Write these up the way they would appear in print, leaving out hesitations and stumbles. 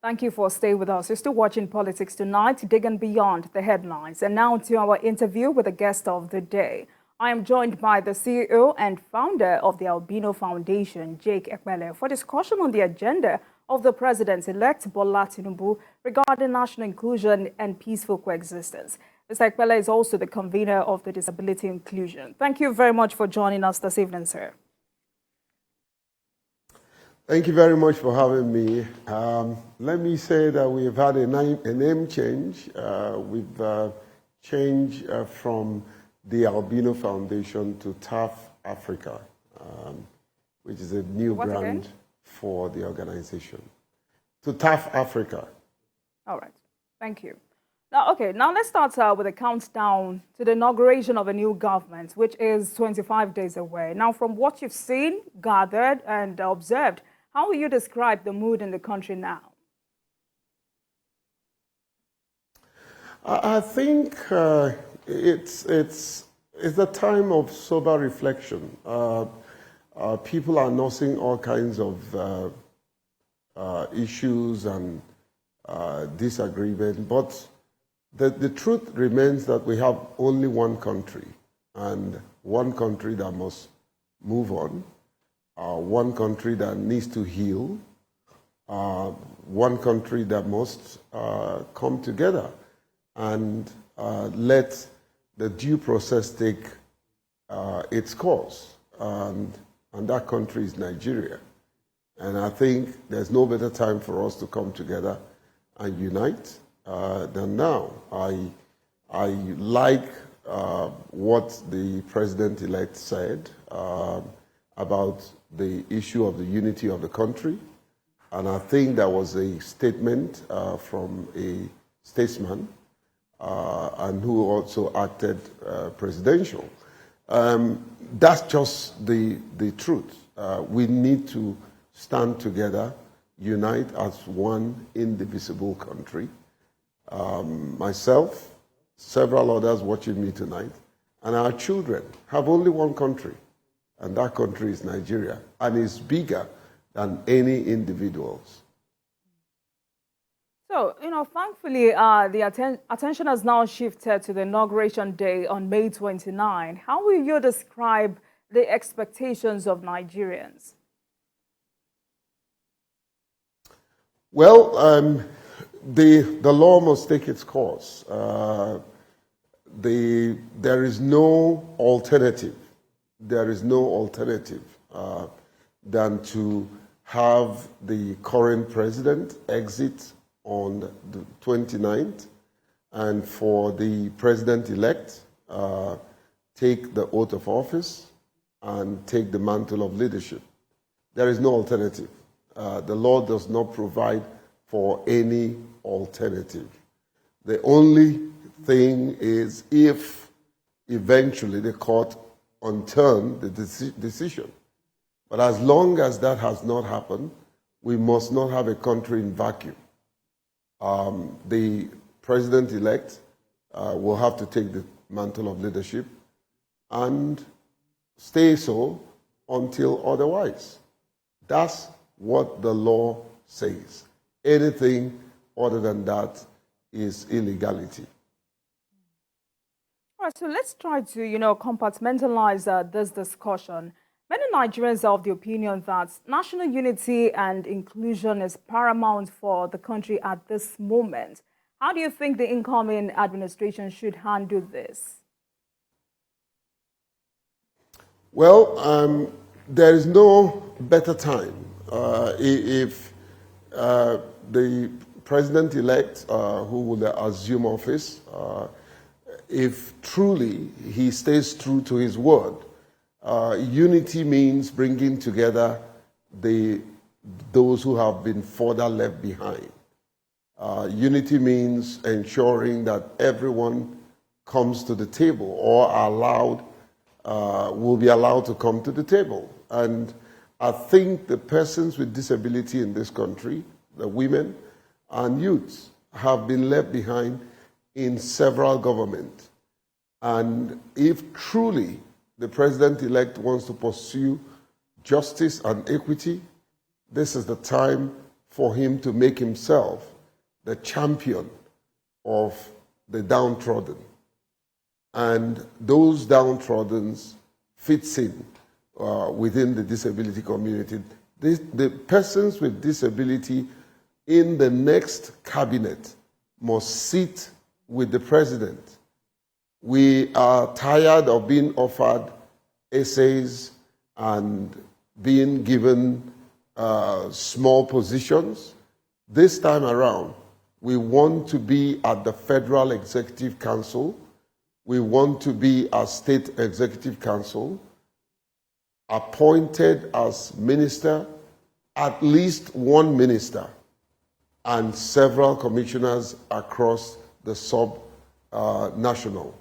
Thank you for staying with us. You're still watching Politics Tonight, digging beyond the headlines. And now to our interview with the guest of the day. I am joined by the CEO and founder of the Albino Foundation, Jake Epelle, for discussion on the agenda of the President-elect Bola Tinubu regarding national inclusion and peaceful coexistence. Mr. Epelle is also the convener of the Disability Inclusion. Thank you very much for joining us this evening, sir. Thank you very much for having me. Let me say that we've had a name change. We've changed from the Albino Foundation to TAF Africa, which is a new brand for the organization. To TAF Africa. All right. Thank you. Now let's start with a countdown to the inauguration of a new government, which is 25 days away. Now, from what you've seen, gathered, and observed, how will you describe the mood in the country now? I think it's a time of sober reflection. People are nursing all kinds of issues and disagreement, but the truth remains that we have only one country, and one country that must move on. One country that needs to heal, one country that must come together and let the due process take its course. And that country is Nigeria. And I think there's no better time for us to come together and unite than now. I like what the president-elect said about the issue of the unity of the country. And I think that was a statement from a statesman and who also acted presidential. That's just the truth. We need to stand together, unite as one indivisible country. Myself, several others watching me tonight, and our children have only one country. And that country is Nigeria, and it's bigger than any individuals. So, thankfully, the attention has now shifted to the inauguration day on May 29. How will you describe the expectations of Nigerians? Well, the law must take its course. There is no alternative. There is no alternative than to have the current president exit on the 29th and for the president-elect take the oath of office and take the mantle of leadership. There is no alternative. The law does not provide for any alternative. The only thing is if eventually the court unturn the decision. But as long as that has not happened, we must not have a country in vacuum. The president-elect will have to take the mantle of leadership and stay so until otherwise. That's what the law says. Anything other than that is illegality. All right, so let's try to, compartmentalize this discussion. Many Nigerians are of the opinion that national unity and inclusion is paramount for the country at this moment. How do you think the incoming administration should handle this? Well, there is no better time. If the president-elect who will assume office, if truly he stays true to his word, unity means bringing together those who have been further left behind. Unity means ensuring that everyone comes to the table or will be allowed to come to the table. And I think the persons with disability in this country, the women and youths, have been left behind in several governments. And if truly the president-elect wants to pursue justice and equity, this is the time for him to make himself the champion of the downtrodden. And those downtrodden fits in within the disability community. The persons with disability in the next cabinet must sit with the president. We are tired of being offered essays and being given small positions. This time around, we want to be at the Federal Executive Council. We want to be a State Executive Council, appointed as minister, at least one minister, and several commissioners across the sub-national.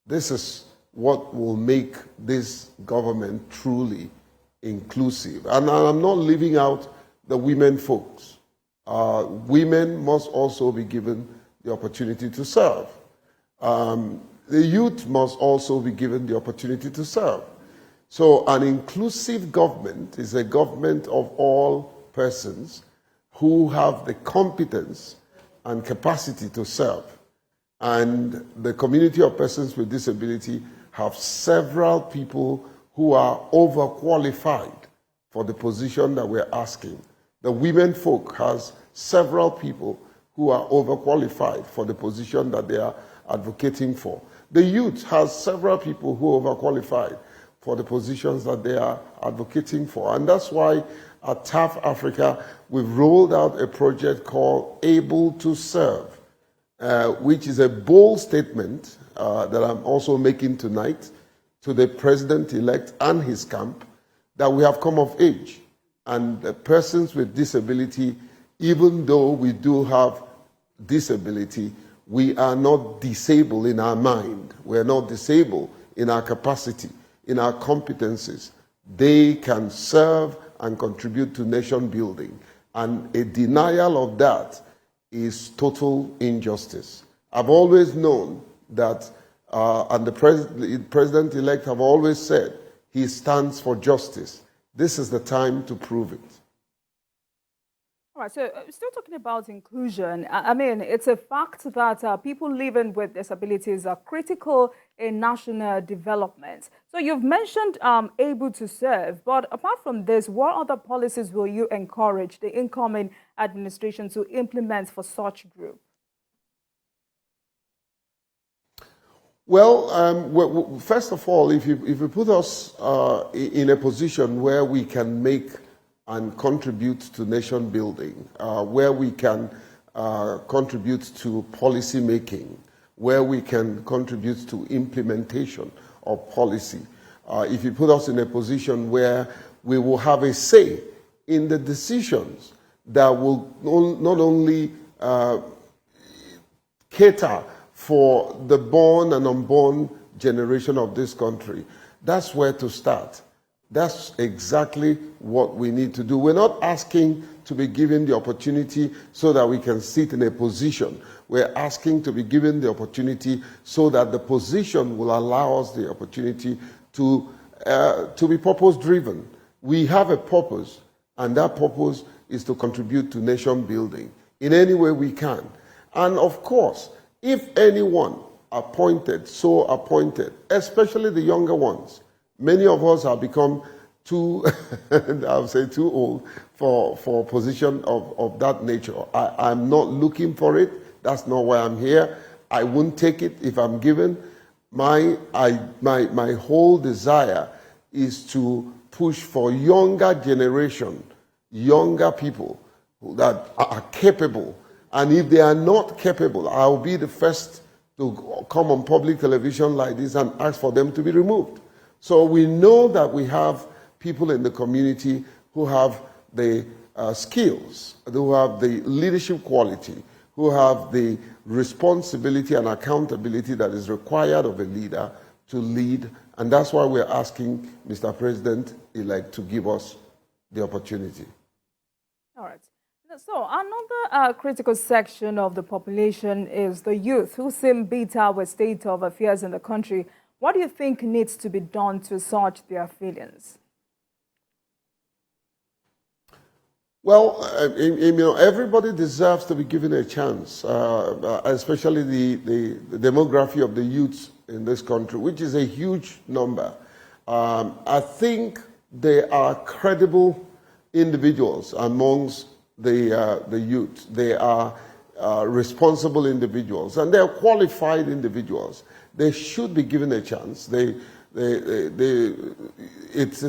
This is what will make this government truly inclusive. And I'm not leaving out the women folks. Women must also be given the opportunity to serve. The youth must also be given the opportunity to serve. So an inclusive government is a government of all persons who have the competence and capacity to serve. And the community of persons with disability have several people who are overqualified for the position that we're asking. The women folk has several people who are overqualified for the position that they are advocating for. The youth has several people who are overqualified for the positions that they are advocating for. And that's why at TAF Africa, we've rolled out a project called Able to Serve, which is a bold statement that I'm also making tonight to the president-elect and his camp, that we have come of age. And the persons with disability, even though we do have disability, we are not disabled in our mind. We are not disabled in our capacity, in our competencies. They can serve and contribute to nation building. And a denial of that is total injustice. I've always known that, and the president-elect have always said, he stands for justice. This is the time to prove it. All right, so still talking about inclusion, I mean, it's a fact that people living with disabilities are critical in national development. So you've mentioned able to serve, but apart from this, what other policies will you encourage the incoming administration to implement for such group? Well, first of all, if you put us in a position where we can make and contribute to nation building, where we can contribute to policy making, where we can contribute to implementation of policy. If you put us in a position where we will have a say in the decisions that will not only cater for the born and unborn generation of this country, that's where to start. That's exactly what we need to do. We're not asking to be given the opportunity so that we can sit in a position. We're asking to be given the opportunity so that the position will allow us the opportunity to be purpose-driven. We have a purpose, and that purpose is to contribute to nation building in any way we can. And of course, if anyone appointed, so appointed, especially the younger ones, many of us have become too, I'll say too old for a position of that nature. I'm not looking for it. That's not why I'm here. I won't take it if I'm given. My whole desire is to push for younger generation, younger people that are capable. And if they are not capable, I'll be the first to come on public television like this and ask for them to be removed. So we know that we have people in the community who have the skills, who have the leadership quality, who have the responsibility and accountability that is required of a leader to lead. And that's why we're asking Mr. President-elect to give us the opportunity. All right. So another critical section of the population is the youth, who seem bitter with state of affairs in the country. What do you think needs to be done to sort their feelings? Well, everybody deserves to be given a chance, especially the demography of the youths in this country, which is a huge number. I think there are credible individuals amongst the youth. They are responsible individuals, and they are qualified individuals. They should be given a chance. It's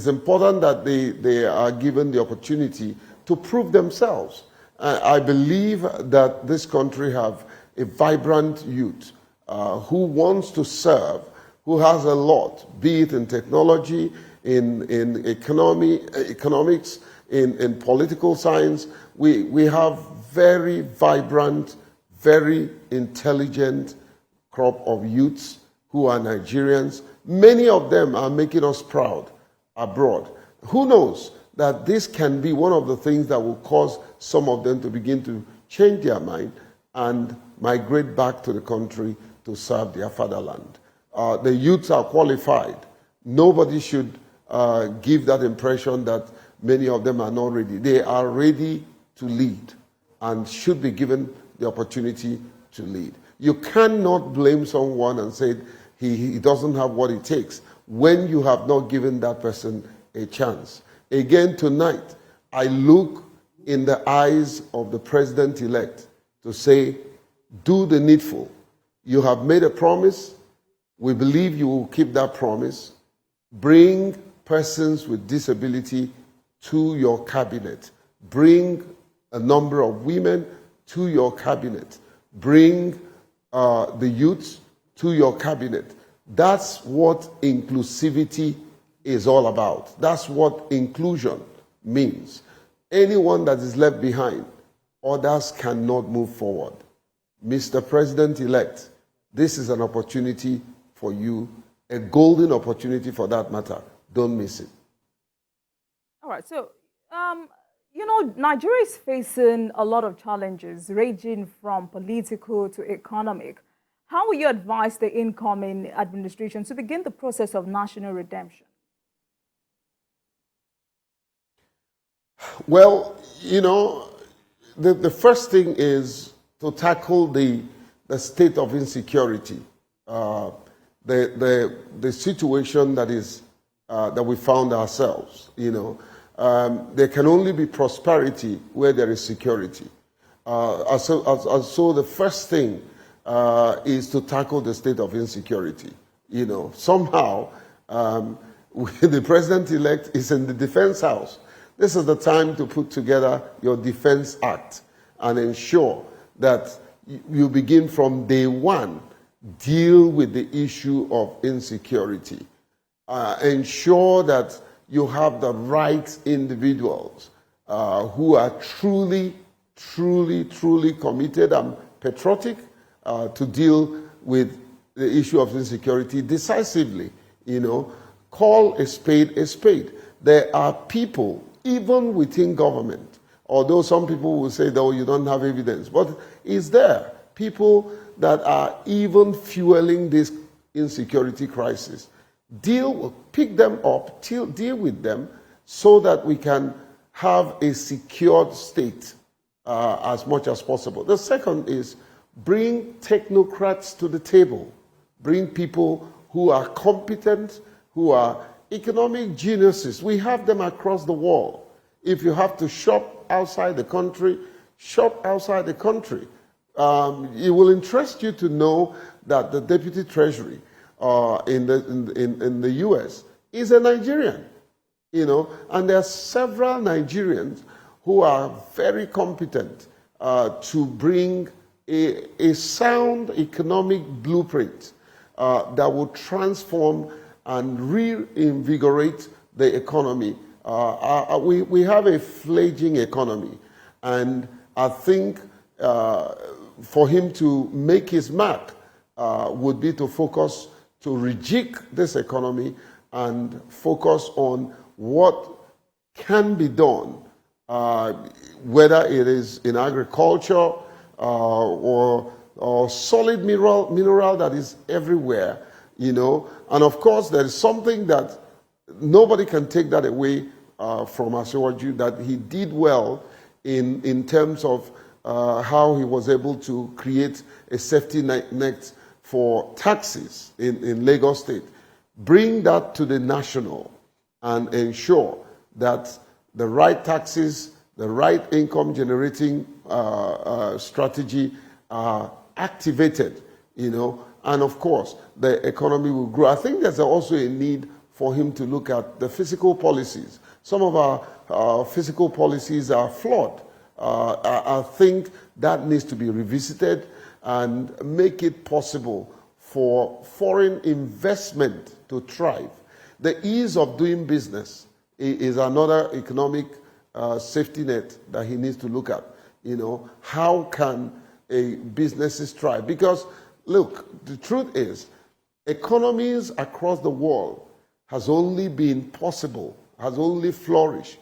important that they are given the opportunity to prove themselves. I believe that this country have a vibrant youth who wants to serve, who has a lot, be it in technology, in economics, in political science. We have very vibrant, very intelligent crop of youths who are Nigerians. Many of them are making us proud abroad. Who knows that this can be one of the things that will cause some of them to begin to change their mind and migrate back to the country to serve their fatherland. The youths are qualified. Nobody should give that impression that many of them are not ready. They are ready to lead and should be given the opportunity to lead. You cannot blame someone and say he doesn't have what it takes when you have not given that person a chance. Again, tonight, I look in the eyes of the president-elect to say, do the needful. You have made a promise. We believe you will keep that promise. Bring persons with disability to your cabinet. Bring a number of women to your cabinet. Bring the youth to your cabinet. That's what inclusivity is all about. That's what inclusion means. Anyone that is left behind, others cannot move forward. Mr. President-elect, this is an opportunity for you, a golden opportunity for that matter. Don't miss it. All right, so, Nigeria is facing a lot of challenges, ranging from political to economic. How will you advise the incoming administration to begin the process of national redemption? Well, the first thing is to tackle the state of insecurity, the situation that is that we found ourselves. There can only be prosperity where there is security. So the first thing is to tackle the state of insecurity. Somehow the president-elect is in the Defense House. This is the time to put together your Defense Act and ensure that you begin from day one, deal with the issue of insecurity. Ensure that you have the right individuals who are truly committed and patriotic to deal with the issue of insecurity decisively. Call a spade a spade. There are people, even within government, although some people will say, you don't have evidence, but is there people that are even fueling this insecurity crisis? Pick them up, deal with them so that we can have a secured state as much as possible. The second is bring technocrats to the table. Bring people who are competent, who are economic geniuses. We have them across the world. If you have to shop outside the country, shop outside the country. It will interest you to know that the Deputy Treasury in the U.S. is a Nigerian, and there are several Nigerians who are very competent to bring a sound economic blueprint that will transform and reinvigorate the economy. We have a fledgling economy, and I think for him to make his mark would be to focus, to rejig this economy and focus on what can be done, whether it is in agriculture or solid mineral that is everywhere, And of course, there is something that nobody can take that away from Asiwaju, that he did well in terms of how he was able to create a safety net for taxis in Lagos State. Bring that to the national and ensure that the right taxes, the right income generating strategy are activated, and of course the economy will grow. I think there's also a need for him to look at the fiscal policies. Some of our fiscal policies are flawed. I think that needs to be revisited and make it possible for foreign investment to thrive. The ease of doing business is another economic safety net that he needs to look at. How can businesses thrive? Because, look, the truth is, economies across the world has only been possible, has only flourished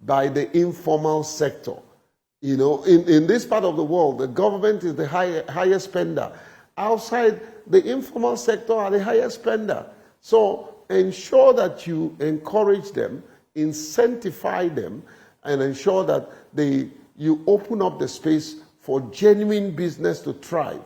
by the informal sector. In this part of the world, the government is the highest spender. Outside, the informal sector are the highest spender. So ensure that you encourage them, incentivize them, and ensure that you open up the space for genuine business to thrive.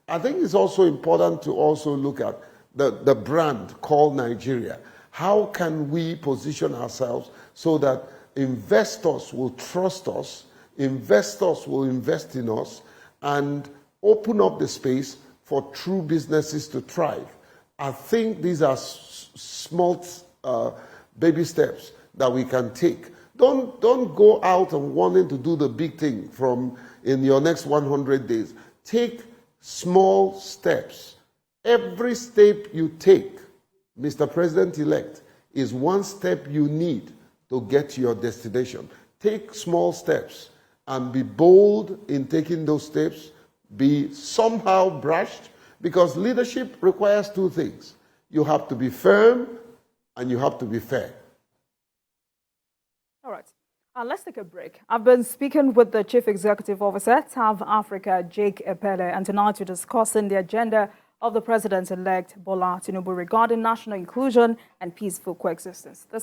I think it's also important to also look at the brand called Nigeria. How can we position ourselves so that investors will trust us, investors will invest in us, and open up the space for true businesses to thrive? I think these are small baby steps that we can take. Don't go out and wanting to do the big thing in your next 100 days. Take small steps. Every step you take, Mr. President-elect, is one step you need to get to your destination. Take small steps and be bold in taking those steps. Be somehow brushed, because leadership requires two things. You have to be firm and you have to be fair. All right. Let's take a break. I've been speaking with the Chief Executive Officer, TAV Africa, Jake Epelle, and tonight we're discussing the agenda of the President-elect Bola Tinubu regarding national inclusion and peaceful coexistence.